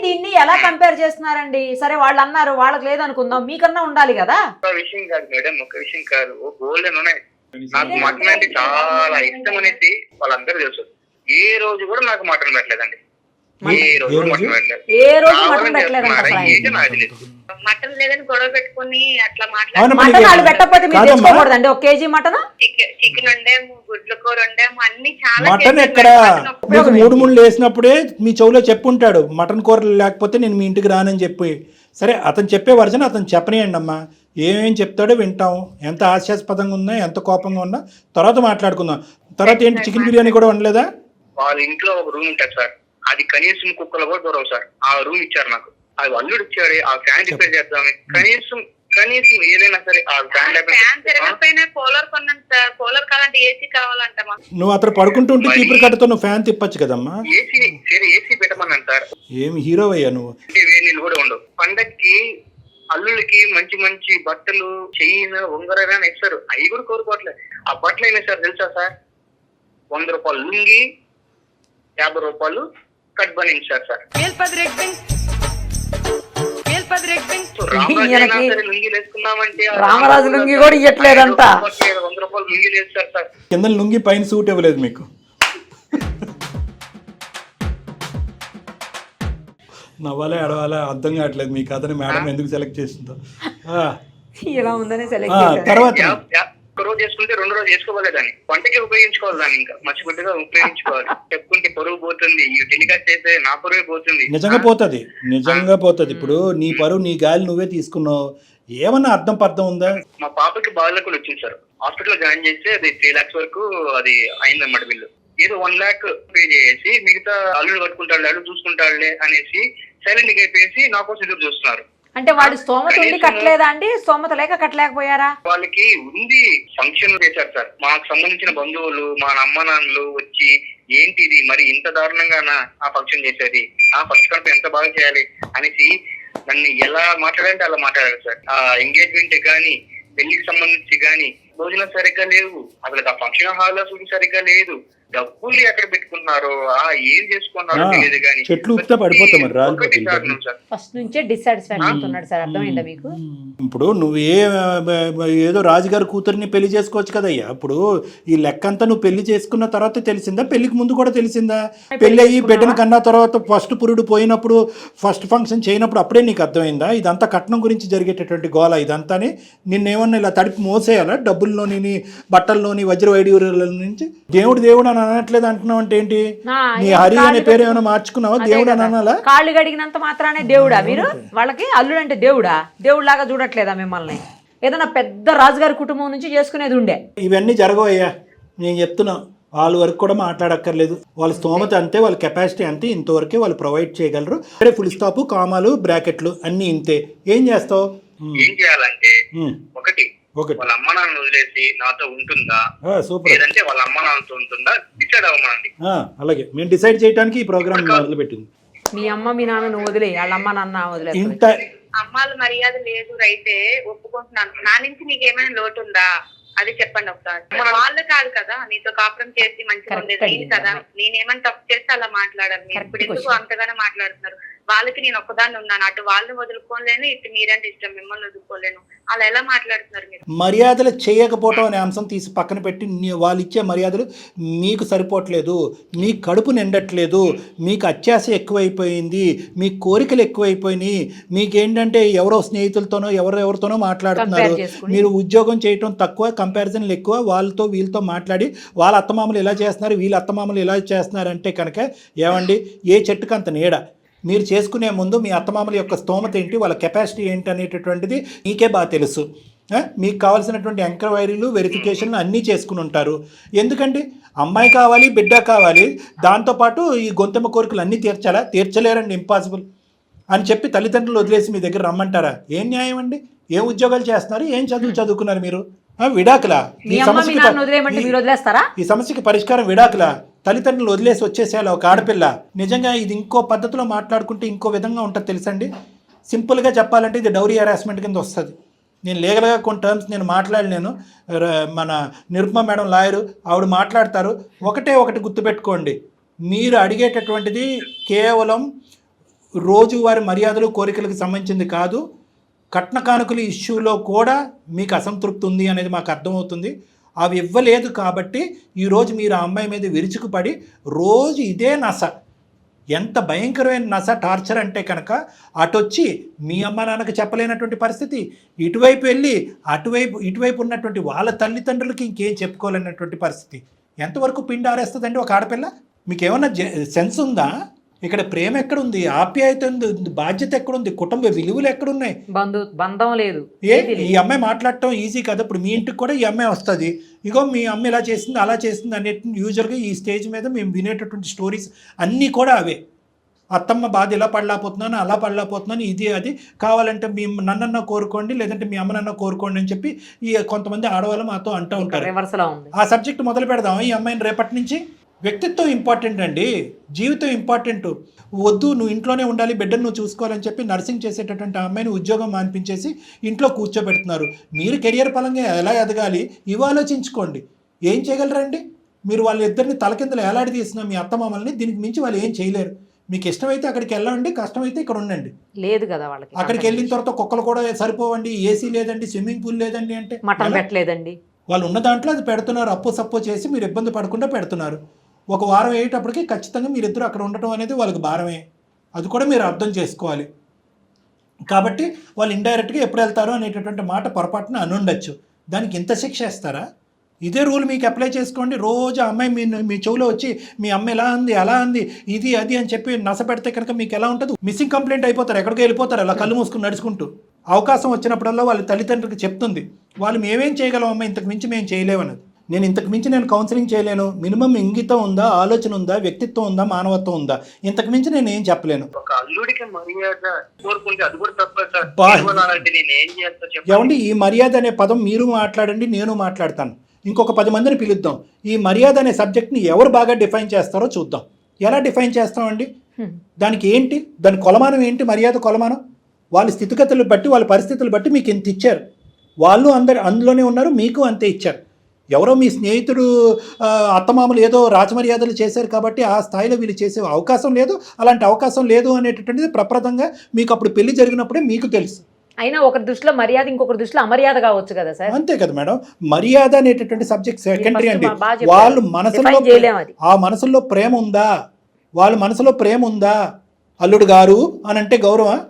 దీన్ని ఎలా కంపేర్ చేస్తున్నారండి? సరే వాళ్ళు అన్నారు, వాళ్ళకి లేదనుకుందాం, మీకన్నా ఉండాలి కదా. ఒక విషయం కాదు మేడం, ఒక విషయం కాదు, గోల్డెన్ ఉన్నాయి. నాకు మటన్ అంటే చాలా ఇష్టం అనేసి వాళ్ళందరూ తెలుసు. ఏ రోజు కూడా నాకు మటన్ పెట్టలేదండి. ఏ రోజు మటన్ పెట్టలేదు. ఏ రోజు మటన్ పెట్టలేదండి. మటన్ లేదని గొడవ పెట్టుకుని అట్లా మటన్ వాళ్ళు పెట్టకపోతే మీరు తెచ్చుకోకూడదండి 1 కేజీ మటన్. చికెన్ వండాము, గుడ్ల కూర వండాము, అన్ని చాలా. మటన్ ఎక్కడ మీకు 3 వేసినప్పుడే మీ చెవులో చెప్పుంటాడు, మటన్ కూర లేకపోతే నేను మీ ఇంటికి రానని చెప్పి. సరే, అతను చెప్పే వర్జన్ అతను చెప్పనియండి అమ్మా. ఏమేం చెప్తాడో వింటాం. ఎంత హాస్యాస్పదంగా ఉన్నా, ఎంత కోపంగా ఉన్నా తర్వాత మాట్లాడుకుందాం. తర్వాత ఏంటి, చికెన్ బిర్యానీ కూడా వండలేదా? వాళ్ళ ఇంట్లో ఒక రూమ్ ఉంటుంది సార్, అది కనీసం కుక్కలు కూడా దూరవు సార్. ఆ రూమ్ ఇచ్చారు నాకు. అది అల్లుడు ఇచ్చాడు. ఆ ఫ్యాన్ రిపేర్ చేద్దామని కనీసం ఏదైనా సరే ఆ ఫ్యాన్ తిరగకపోయినా కూలర్ కొన్నాను సార్. కూలర్ కావాలంటే ఏసీ కావాలంటమా. నువ్వు అతను పడుకుంటుంటే చీపురు కట్టతో నువ్వు ఫ్యాన్ తిప్పచ్చు కదమ్మా. ఏసీ పెట్టమన్నాను సార్. ఏమి హీరో అయ్యా నువ్వు. వేడి నీళ్ళు కూడా ఉండవు. పండక్కి అల్లుళ్ళకి మంచి మంచి బట్టలు, చైన్, ఉంగరాలు ఇస్తారు. అవి కూడా కోరుకోవట్లేదు. ఆ బట్టలు అయినా సార్ తెలుసా సార్, 100 రూపాయలు లుంగి, 50 రూపాయలు కట్ బనించారు సార్. రామరాజు లుంగి కూడా ఇవ్వట్లేదంట. 100 రూపాయలు లుంగి లేదు సార్. కింద లుంగి పైన సూట్ ఇవ్వలేదు మీకు. నవ్వాలే అడవాలా అర్థం కావట్లేదు మీకు. అతని మేడం ఎందుకు సెలెక్ట్ చేసిందో. ఇలా ఉందనే సెలెక్ట్. తర్వాత రోజు చేసుకుంటే 2 రోజు చేసుకోవాలేదాన్ని. వంటకి ఉపయోగించుకోవాలి దాన్ని. ఇంకా మర్చిపెట్టుగా ఉపయోగించుకోవాలి. చెప్పుకుంటే పరువు పోతుంది. ఈ టెలికాస్ట్ చేస్తే నా పరువే పోతుంది. నిజంగా పోతుంది. ఇప్పుడు నీ పరువు, నీ గాలి నువ్వే తీసుకున్నావు. ఏమన్నా అర్థం పర్థం ఉందా? మా పాపకి బాగా వచ్చింది సార్. హాస్పిటల్ జాయిన్ చేస్తే అది 3 lakhs వరకు అది అయిందన్నమాట. బిల్లు ఏదో 1 lakh పే చేసి మిగతా అల్లుడు కట్టుకుంటాడులే, అల్లుడు చూసుకుంటాడులే అనేసి సైలెంట్ గా అయిపోయేసి నా కోసం ఎదురు చూస్తున్నారు. అంటే వాడు స్తోమత ఉండి కట్టలేదా అండి? స్తోమత లేక కట్టలేకపోయారా? వాళ్ళకి ఉంది. ఫంక్షన్ చేశారు సార్. మాకు సంబంధించిన బంధువులు, మా అమ్మ నాన్నలు వచ్చి ఏంటిది మరి ఇంత దారుణంగా ఆ ఫంక్షన్ చేసేది, ఆ ఫస్ట్ కడుపు ఎంత బాగా చేయాలి అనేసి నన్ను ఎలా మాట్లాడాలంటే అలా మాట్లాడారు సార్. ఆ ఎంగేజ్మెంట్ గానీ, పెళ్లికి సంబంధించి గానీ భోజనం సరిగ్గా లేవు. అసలు ఆ ఫంక్షన్ హాల్ అసలు సరిగ్గా లేదు. డబ్బులు ఎక్కడ పెట్టుకున్నారో, ఏం చేసుకున్నారో తెలియదు. కానీ చెట్లు పడిపోతాం. ఫస్ట్ నుంచే డిస్సాటిస్ఫాక్షన్ ఉన్నాడు సార్. అర్థమైందా మీకు? ఇప్పుడు నువ్వు ఏదో రాజుగారి కూతురిని పెళ్లి చేసుకోవచ్చు కదయ్యా. ఇప్పుడు ఈ లెక్కంతా నువ్వు పెళ్లి చేసుకున్న తర్వాత తెలిసిందా, పెళ్లికి ముందు కూడా తెలిసిందా? పెళ్లి అయ్యి బిడ్డను కన్నా తర్వాత ఫస్ట్ పురుడు పోయినప్పుడు, ఫస్ట్ ఫంక్షన్ చేయనప్పుడు అప్పుడే నీకు అర్థమైందా ఇదంతా కట్నం గురించి జరిగేటటువంటి గోల ఇదంతాని? నిన్నేమన్నా ఇలా తడిపి మోసేయాలా? డబ్బుల్లోని, బట్టల్లోని, వజ్ర వైడూర్యాల నుంచి దేవుడు అని అనట్లేదు అంటున్నావు అంటే ఏంటి? నీ హరి అనే పేరు ఏమైనా మార్చుకున్నావా? దేవుడు అని అనాలా? కాళ్ళు గడిగినంత మాత్రానే దేవుడా మీరు? వాళ్ళకి అల్లుడు అంటే దేవుడా? దేవుడిలాగా చూడట్లేదా మిమ్మల్ని? ఏదైనా పెద్ద రాజుగారి కుటుంబం నుంచి చేసుకునేది ఉండే. ఇవన్నీ జరగవయ్యా, నేను చెప్తున్నా. వాళ్ళ వరకు కూడా మాట్లాడక్కర్లేదు. వాళ్ళ స్తోమత అంతే, వాళ్ళ కెపాసిటీ అంతే, ఇంతవరకే వాళ్ళు ప్రొవైడ్ చేయగలరు. సరే, ఫుల్ స్టాప్, కామాలు, బ్రాకెట్లు అన్ని ఇంతే. ఏం చేస్తావు? ఏం చేయాలంటే ఒకటి వాళ్ళ అమ్మ నాన్న వదిలేసి నాతో ఉంటుందా, లేదంటే వాళ్ళ అమ్మ నాన్నతో ఉంటుందా డిసైడ్ అవ్వమండి. అలాగే మేము డిసైడ్ చేయడానికి ఈ ప్రోగ్రామ్ మొదలు పెట్టింది. మీ అమ్మ మీ నాన్న వదిలే, వాళ్ళ అమ్మ నాన్న వదిలే. అమ్మాల మర్యాద లేదు అయితే ఒప్పుకుంటున్నాను. నా నుంచి నీకేమైనా లోటు ఉందా అది చెప్పండి ఒకసారి. వాళ్ళు కాదు కదా నీతో కాపురం చేసి మంచిగా ఉండేది, నేను కదా. నేనేమైనా తప్పు చేస్తే అలా మాట్లాడాను. మీరు ఇప్పుడు ఎందుకు అంతగానే మాట్లాడుతున్నారు? వాళ్ళకి నేను ఒక్కదాన్ని ఉన్నాను, అటు వాళ్ళని వదులుకోలేను, ఇటు మీరంటే ఇష్టం, మిమ్మల్ని వదులుకోలేను. అలా ఎలా మాట్లాడుతున్నారు మీరు? మర్యాదలు చేయకపోవటం అనే అంశం తీసి పక్కన పెట్టి వాళ్ళు ఇచ్చే మర్యాదలు మీకు సరిపోవట్లేదు, మీ కడుపు నిండట్లేదు, మీకు అత్యాశ ఎక్కువైపోయింది, మీ కోరికలు ఎక్కువైపోయినాయి, మీకేంటంటే ఎవరో స్నేహితులతోనో ఎవరెవరితోనో మాట్లాడుతున్నారు, మీరు ఉద్యోగం చేయటం తక్కువ, కంపారిజన్లు ఎక్కువ, వాళ్ళతో వీళ్ళతో మాట్లాడి వాళ్ళ అత్తమామలు ఇలా చేస్తున్నారు, వీళ్ళ అత్తమామలు ఇలా చేస్తున్నారు అంటే కనుక ఏమండి, ఏ చెట్టుకు అంత నీడ. మీరు చేసుకునే ముందు మీ అత్తమామల యొక్క స్తోమత ఏంటి, వాళ్ళ కెపాసిటీ ఏంటి అనేటటువంటిది మీకే బాగా తెలుసు. మీకు కావాల్సినటువంటి ఎంక్వైరీలు, వెరిఫికేషన్లు అన్నీ చేసుకుని ఉంటారు. ఎందుకండి, అమ్మాయి కావాలి, బిడ్డ కావాలి, దాంతోపాటు ఈ గొంతెమ్మ కోరికలు అన్నీ తీర్చలేరండి, ఇంపాసిబుల్ అని చెప్పి తల్లిదండ్రులు వదిలేసి మీ దగ్గర రమ్మంటారా? ఏం న్యాయం అండి? ఏం ఉద్యోగాలు చేస్తున్నారు, ఏం చదువుకున్నారు మీరు? విడాకులా? ఈ సమస్యకి పరిష్కారం విడాకులా? తల్లిదండ్రులు వదిలేసి వచ్చేసేయాలి ఒక ఆడపిల్ల? నిజంగా ఇది ఇంకో పద్ధతిలో మాట్లాడుకుంటే ఇంకో విధంగా ఉంటుంది తెలుసండి. సింపుల్గా చెప్పాలంటే ఇది డౌరీ హెరాస్మెంట్ కింద వస్తుంది. నేను లీగల్గా కొన్ని టర్మ్స్ నేను మాట్లాడలేను, మన నిరుపమ మేడం లాయరు ఆవిడ మాట్లాడతారు. ఒకటి గుర్తుపెట్టుకోండి, మీరు అడిగేటటువంటిది కేవలం రోజువారి మర్యాదలు కోరికలకు సంబంధించింది కాదు, కట్న కానుకల ఇష్యూలో కూడా మీకు అసంతృప్తి ఉంది అనేది మాకు అర్థమవుతుంది. అవి ఇవ్వలేదు కాబట్టి ఈరోజు మీరు ఆ అమ్మాయి మీద విరుచుకుపడి రోజు ఇదే నస, ఎంత భయంకరమైన నస, టార్చర్ అంటే కనుక అటొచ్చి మీ అమ్మ నాన్నకు చెప్పలేనటువంటి పరిస్థితి, ఇటువైపు వెళ్ళి ఇటువైపు ఉన్నటువంటి వాళ్ళ తల్లిదండ్రులకి ఇంకేం చెప్పుకోలేనటువంటి పరిస్థితి. ఎంతవరకు పిండి ఆరేస్తుందండి ఒక ఆడపిల్ల? మీకు ఏమన్నా సెన్స్ ఉందా? ఇక్కడ ప్రేమ ఎక్కడుంది, ఆప్యాయత ఉంది, బాధ్యత ఎక్కడుంది, కుటుంబ విలువలు ఎక్కడున్నాయి? బంధం లేదు. ఈ అమ్మాయి మాట్లాడటం ఈజీ కదా. ఇప్పుడు మీ ఇంటికి కూడా ఈ అమ్మాయి వస్తుంది, ఇగో మీ అమ్మ ఇలా చేసింది అలా చేసింది అనే యూజువల్గా ఈ స్టేజ్ మీద మేము వినేటటువంటి స్టోరీస్ అన్నీ కూడా అవే. అత్తమ్మ బాధ ఇలా పడలేకపోతున్నాను, అలా పడలేకపోతున్నాను, ఇది అది కావాలంటే మీ నన్నన్నా కోరుకోండి, లేదంటే మీ అమ్మనన్నా కోరుకోండి అని చెప్పి ఈ కొంతమంది ఆడవాళ్ళు మాతో అంటూ ఉంటారు. ఆ సబ్జెక్ట్ మొదలు పెడదాం ఈ అమ్మాయిని రేపటి నుంచి. వ్యక్తిత్వం ఇంపార్టెంట్ అండి, జీవితం ఇంపార్టెంట్. వద్దు నువ్వు ఇంట్లోనే ఉండాలి, బిడ్డను నువ్వు చూసుకోవాలని చెప్పి నర్సింగ్ చేసేటటువంటి అమ్మాయిని ఉద్యోగం మాన్పించేసి ఇంట్లో కూర్చోబెడుతున్నారు. మీరు కెరియర్ పరంగా ఎలా ఎదగాలి ఇవి ఆలోచించుకోండి. ఏం చేయగలరండి మీరు? వాళ్ళిద్దరిని తలకిందలు ఎలాడి తీసిన మీ అత్తమామల్ని, దీనికి మించి వాళ్ళు ఏం చేయలేరు. మీకు ఇష్టమైతే అక్కడికి వెళ్ళండి, కష్టమైతే ఇక్కడ ఉండండి. లేదు కదా వాళ్ళకి. అక్కడికి వెళ్ళిన తర్వాత కుక్కలు కూడా సరిపోవండి, ఏసీ లేదండి, స్విమ్మింగ్ పూల్ లేదండి అంటే మటన్ పెట్టలేదండి. వాళ్ళు ఉన్న దాంట్లో అది పెడుతున్నారు, అప్పు సప్పు చేసి మీరు ఇబ్బంది పడకుండా పెడుతున్నారు. ఒక వారం అయ్యేటప్పటికి ఖచ్చితంగా మీరిద్దరూ అక్కడ ఉండటం అనేది వాళ్ళకి భారమే, అది కూడా మీరు అర్థం చేసుకోవాలి. కాబట్టి వాళ్ళు ఇండైరెక్ట్గా ఎప్పుడు వెళ్తారో అనేటటువంటి మాట పొరపాటున అనుండొచ్చు. దానికి ఇంత శిక్ష ఇస్తారా? ఇదే రూల్ మీకు అప్లై చేసుకోండి. రోజు అమ్మాయి మీ చెవులో వచ్చి మీ అమ్మ ఎలా అంది అలా అంది ఇది అది అని చెప్పి నస పెడితే కనుక మీకు ఎలా ఉంటుంది? మిస్సింగ్ కంప్లైంట్ అయిపోతారు, ఎక్కడికి వెళ్ళిపోతారు అలా కళ్ళు మూసుకుని నడుచుకుంటూ. అవకాశం వచ్చినప్పుడల్లా వాళ్ళ తల్లిదండ్రులకు చెప్తుంది, వాళ్ళు మేమేం చేయగలం అమ్మ, ఇంతకు మించి మేము చేయలేమన్నది. ఇంతకు మించి నేను కౌన్సిలింగ్ చేయలేను. మినిమం ఇంగితం ఉందా, ఆలోచన ఉందా, వ్యక్తిత్వం ఉందా, మానవత్వం ఉందా? ఇంతకు మించి నేను ఏం చెప్పలేను. ఏమండి, ఈ మర్యాద అనే పదం మీరు మాట్లాడండి, నేను మాట్లాడతాను, ఇంకొక 10 మందిని పిలుద్దాం. ఈ మర్యాద అనే సబ్జెక్ట్ని ఎవరు బాగా డిఫైన్ చేస్తారో చూద్దాం. ఎలా డిఫైన్ చేస్తామండి? దానికి ఏంటి, దాని కొలమానం ఏంటి? మర్యాద కొలమానం వాళ్ళ స్థితిగతులు బట్టి, వాళ్ళ పరిస్థితులు బట్టి మీకు ఇంత ఇచ్చారు. వాళ్ళు అందులోనే ఉన్నారు, మీకు అంతే ఇచ్చారు. ఎవరో మీ స్నేహితుడు అత్తమామలు ఏదో రాజమర్యాదలు చేశారు కాబట్టి ఆ స్థాయిలో వీళ్ళు చేసే అవకాశం లేదు, అలాంటి అవకాశం లేదు అనేటటువంటిది ప్రప్రదంగా మీకు అప్పుడు పెళ్లి జరిగినప్పుడే మీకు తెలుసు. అయినా ఒకరి దృష్టిలో మర్యాద, ఇంకొకరి దృష్టిలో అమర్యాద కావచ్చు కదా సార్. అంతే కదా మేడం. మర్యాద అనేటటువంటి సబ్జెక్ట్ సెకండరీ అండి. వాళ్ళు మనసులో ఆ మనసులో ప్రేమ ఉందా, వాళ్ళ మనసులో ప్రేమ ఉందా? అల్లుడు గారు అని అంటే గౌరవం,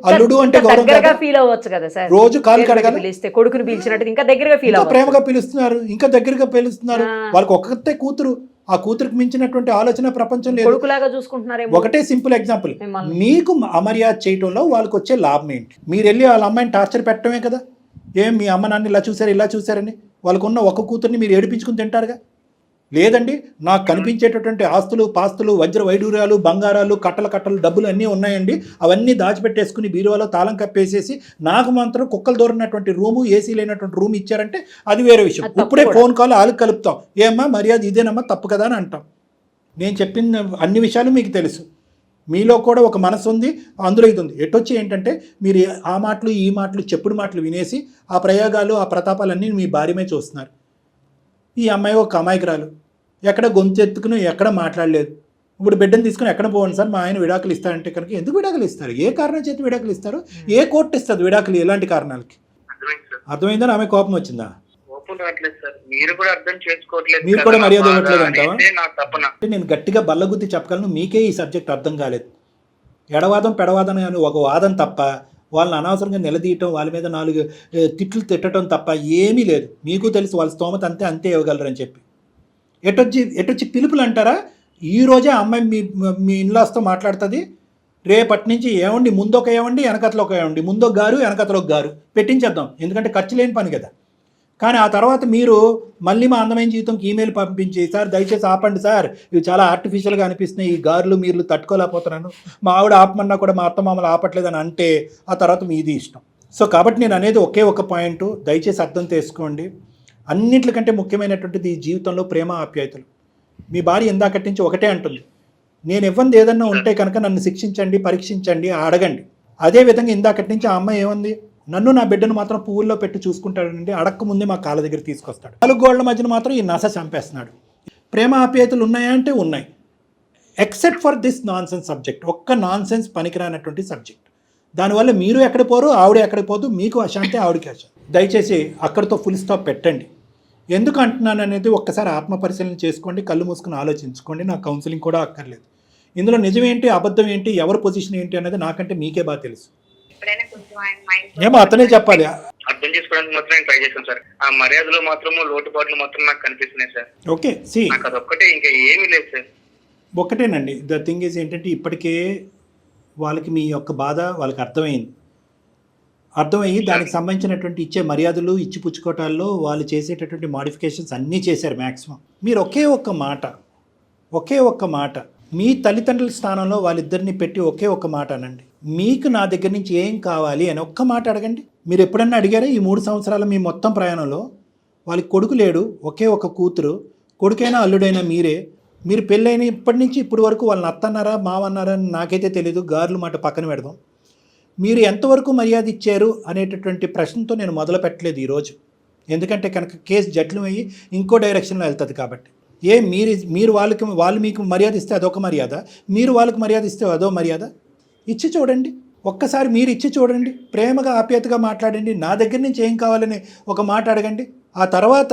అల్లుడు అంటే గౌరవం ఫీల్ అవ్వచ్చు కదా సార్. రోజు కాలు కడగాలి, పిలిస్తే కొడుకుని పిలిచినట్టు ఇంకా దగ్గరగా ఫీల్ అవ్వచ్చు, ప్రేమగా పిలుస్తున్నారు, ఇంకా దగ్గరగా పిలుస్తున్నారు. వాళ్ళకి ఒక్కతే కూతురు, ఆ కూతురికి మించినటువంటి ఆలోచన ప్రపంచం లేదు, కొడుకులాగా చూసుకుంటున్నారు. ఒకటే సింపుల్ ఎగ్జాంపుల్, మీకు అమర్యాద చేయటంలో వాళ్ళకి వచ్చే లాభం ఏంటి? మీరు వెళ్ళి వాళ్ళ అమ్మాయిని టార్చర్ పెట్టడమే కదా. ఏం మీ అమ్మ నాన్న ఇలా చూసారు ఇలా చూసారని వాళ్ళకున్న ఒక కూతుర్ని మీరు ఏడిపించుకుని తింటారుగా? లేదండి, నాకు కనిపించేటటువంటి ఆస్తులు పాస్తులు వజ్ర వైడూర్యాలు బంగారాలు కట్టలు డబ్బులు అన్నీ ఉన్నాయండి, అవన్నీ దాచిపెట్టేసుకుని బీరువాలో తాళం కప్పేసేసి నాకు మాత్రం కుక్కలు దూరినటువంటి రూము, ఏసీ లేనటువంటి రూమ్ ఇచ్చారంటే అది వేరే విషయం. ఇప్పుడే ఫోన్ కాల్ వాళ్ళకి కలుపుతాం, ఏమ్మా మర్యాద ఇదేనమ్మా, తప్పు కదా అని అంటాం. నేను చెప్పిన అన్ని విషయాలు మీకు తెలుసు. మీలో కూడా ఒక మనసు ఉంది, అందులో ఇది ఉంది. ఎటొచ్చి ఏంటంటే మీరు ఆ మాటలు ఈ మాటలు చెప్పుడు మాటలు వినేసి ఆ ప్రయోగాలు ఆ ప్రతాపాలన్నీ మీ భార్యమే చూస్తున్నారు. ఈ అమ్మాయి ఒక అమాయకురాలు, ఎక్కడ గొంతెత్తుకుని ఎక్కడ మాట్లాడలేదు, ఇప్పుడు బిడ్డను తీసుకుని ఎక్కడ పోవండి సార్ మా ఆయన విడాకులు ఇస్తారంటే కనుక ఎందుకు విడాకులు ఇస్తారు? ఏ కారణం చేతి విడాకులు ఇస్తారు? ఏ కోర్టు ఇస్తుంది విడాకులు ఎలాంటి కారణాలకి? అర్థమైందా? ఆమె కోపం వచ్చిందా? మీరు కూడా అర్థం చేసుకోవట్లేదు, మీరు కూడా మర్యాద ఇవ్వట్లేదు అంటావా? నా తపన. నేను గట్టిగా బల్లగుద్ది చెప్పగలను, మీకే ఈ సబ్జెక్ట్ అర్థం కాలేదు. ఎడవాదం పెడవాదం అని ఒక వాదం తప్ప, వాళ్ళని అనవసరంగా నిలదీయటం, వాళ్ళ మీద 4 తిట్లు తిట్టడం తప్ప ఏమీ లేదు. మీకు తెలుసు వాళ్ళ స్తోమత అంతే ఇవ్వగలరని చెప్పి. ఎటొచ్చి పిలుపులు అంటారా? ఈ రోజే అమ్మాయి మీ ఇన్లాస్తో మాట్లాడుతుంది, రేపటి నుంచి ఏమండి ముందొక ఏమండి వెనకతలో ఒక ఏమండి, ముందొక గారు వెనకతలో ఒక గారు పెట్టించేద్దాం, ఎందుకంటే ఖర్చు లేని పని కదా. కానీ ఆ తర్వాత మీరు మళ్ళీ మా అందమైన జీవితంకి ఈమెయిల్ పంపించి, సార్ దయచేసి ఆపండి సార్, ఇవి చాలా ఆర్టిఫిషియల్గా అనిపిస్తున్నాయి, ఈ గారులు మీరు తట్టుకోలేకపోతున్నాను, మా ఆవిడ ఆపమన్నా కూడా మా అత్త మామలు ఆపట్లేదని అంటే ఆ తర్వాత మీది ఇష్టం. సో కాబట్టి నేను అనేది ఒకే ఒక పాయింట్, దయచేసి అర్థం చేసుకోండి. అన్నింటికంటే ముఖ్యమైనటువంటిది ఈ జీవితంలో ప్రేమ ఆప్యాయతలు. మీ భార్య ఇందాకటి నుంచి ఒకటే అంటుంది, నేను ఇవ్వంది ఏదన్నా ఉంటే కనుక నన్ను శిక్షించండి, పరీక్షించండి, అడగండి. అదేవిధంగా ఇందాకటి నుంచి ఆ అమ్మాయి ఏముంది, నన్ను నా బిడ్డను మాత్రం పువ్వుల్లో పెట్టి చూసుకుంటాడండి, అడక్క ముందే మా కాళ్ళ దగ్గర తీసుకొస్తాడు. 4 గోళ్ల మధ్యన మాత్రం ఈ నస చంపేస్తున్నాడు. ప్రేమ ఆప్యాయతలు ఉన్నాయా అంటే ఉన్నాయి, except for this non sense subject. ఒక్క నాన్ సెన్స్ పనికిరానటువంటి సబ్జెక్ట్. దానివల్ల మీరు ఎక్కడ పోరు, ఆవిడ ఎక్కడికి పోదు, మీకు అశాంతి, ఆవిడకి అశాంతి. దయచేసి అక్కడితో ఫుల్ స్టాప్ పెట్టండి. ఎందుకు అంటున్నాను అనేది ఒక్కసారి ఆత్మ పరిశీలన చేసుకోండి, కళ్ళు మూసుకుని ఆలోచించుకోండి. నా కౌన్సిలింగ్ కూడా అక్కర్లేదు. ఇందులో నిజం ఏంటి, అబద్ధం ఏంటి, ఎవరి పొజిషన్ ఏంటి అనేది నాకంటే మీకే బాగా తెలుసు. ఏమో అతనే చెప్పాలి. అర్థం చేసుకోవడానికి మాత్రం ట్రై చేశాను సార్. ఆ మర్యాదలో మాత్రము లోటుపాట్లు మాత్రం నాకు కనిపిస్తున్నాయి సార్. ఓకే, సి నాకు అదొక్కటే, ఇంకా ఏమీ లేదు సార్. ఒక్కటేనండి. ద థింగ్ ఈజ్ ఏంటంటే ఇప్పటికే వాళ్ళకి మీ యొక్క బాధ వాళ్ళకి అర్థమయ్యి దానికి సంబంధించినటువంటి ఇచ్చే మర్యాదలు, ఇచ్చి పుచ్చుకోవటాల్లో వాళ్ళు చేసేటటువంటి మాడిఫికేషన్స్ అన్నీ చేశారు మ్యాక్సిమం. మీరు ఒకే ఒక్క మాట మీ తల్లిదండ్రుల స్థానంలో వాళ్ళిద్దరిని పెట్టి ఒకే ఒక్క మాట అనండి, మీకు నా దగ్గర నుంచి ఏం కావాలి అని ఒక్క మాట అడగండి. మీరు ఎప్పుడన్నా అడిగారా ఈ 3 సంవత్సరాల మీ మొత్తం ప్రయాణంలో? వాళ్ళకి కొడుకు లేడు, ఒకే ఒక కూతురు, కొడుకైనా అల్లుడైనా మీరే. మీరు పెళ్ళైన ఇప్పటి నుంచి ఇప్పటి వరకు వాళ్ళని అత్తన్నారా మావన్నారా అని నాకైతే తెలీదు, గారులు మాట పక్కన పెడదాం. మీరు ఎంతవరకు మర్యాద ఇచ్చారు అనేటటువంటి ప్రశ్నతో నేను మొదలు పెట్టలేదు ఈరోజు. ఎందుకంటే కనుక కేసు జటిలం అయ్యి ఇంకో డైరెక్షన్లో వెళ్తుంది కాబట్టి. వాళ్ళు మీకు మర్యాద ఇస్తే అదొక మర్యాద, మీరు వాళ్ళకి మర్యాద ఇస్తే అదో మర్యాద. ఇచ్చి చూడండి, ఒక్కసారి మీరు ఇచ్చి చూడండి, ప్రేమగా ఆప్యాయతగా మాట్లాడండి, నా దగ్గర నుంచి ఏం కావాలని ఒక మాట అడగండి. ఆ తర్వాత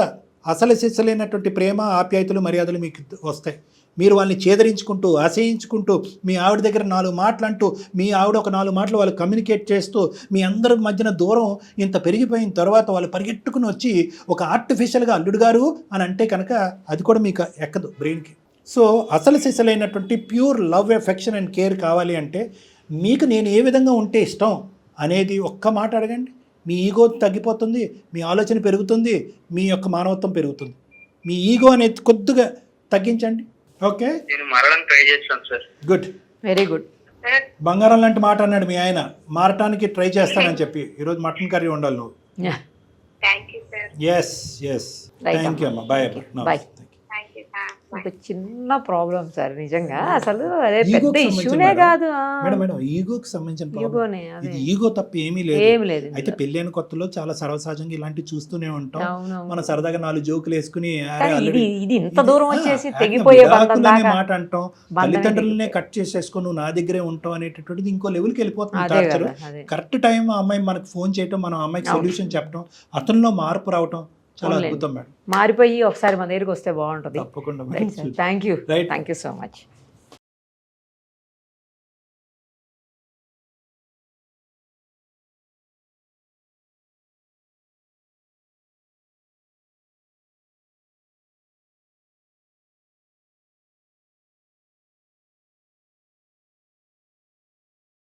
అసలు సిసలైనటువంటి ప్రేమ ఆప్యాయతలు మర్యాదలు మీకు వస్తాయి. మీరు వాళ్ళని చేదరించుకుంటూ అసహించుకుంటూ మీ ఆవిడ దగ్గర 4 మాటలు అంటూ, మీ ఆవిడ ఒక 4 మాటలు వాళ్ళు కమ్యూనికేట్ చేస్తూ, మీ అందరి మధ్యన దూరం ఇంత పెరిగిపోయిన తర్వాత వాళ్ళు పరిగెట్టుకుని వచ్చి ఒక ఆర్టిఫిషియల్గా అల్లుడు గారు అని అంటే కనుక అది కూడా మీకు ఎక్కదు బ్రెయిన్కి. సో అసలు సిసలైనటువంటి pure love, affection and care కావాలి అంటే మీకు నేను ఏ విధంగా ఉంటే ఇష్టం అనేది ఒక్క మాట అడగండి. మీ ఈగో తగ్గిపోతుంది, మీ ఆలోచన పెరుగుతుంది, మీ యొక్క మానవత్వం పెరుగుతుంది. మీ ఈగో అనేది కొద్దిగా తగ్గించండి. ఓకే, నేను మారడానికి ట్రై చేస్తాను సార్. Good, very good. బంగారం లాంటి మాట అన్నాడు మీ ఆయన, మారటానికి ట్రై చేస్తానని చెప్పి. ఈరోజు మటన్ కర్రీ ఉండాలి నువ్వు. ఎస్ థ్యాంక్ యూ అమ్మా, బాయ్ అమ్మా. బాయ్. ఒక చిన్న ప్రాబ్లం సార్, నిజంగా అసలు అదే పెద్ద ఇష్యూనే కాదు మేడం, ఈగోకి సంబంధించిన ఈగో తప్ప ఏమీ లేదు. అయితే పెళ్ళైన కొత్తలో చాలా సర్వసహజంగా ఇలాంటివి చూస్తూనే ఉంటాం. మనం సరదాగా 4 జోకులు వేసుకుని ఇది ఇంత దూరం వచ్చేసి తెగిపోయే మాట అంటాం, తల్లిదండ్రులనే కట్ చేసేసుకొని నువ్వు నా దగ్గరే ఉంటావు అనేటటువంటిది ఇంకో లెవెల్కి వెళ్ళిపోతుంది. కరెక్ట్ టైం ఆ అమ్మాయి మనకు ఫోన్ చేయటం, మనం అమ్మాయికి సొల్యూషన్ చెప్పడం, అతనిలో మార్పు రావటం చాలా అద్భుతం మేడం. మారిపోయి ఒకసారి మన దగ్గరికి వస్తే బాగుంటుంది. తప్పకుండా. Thank you so much.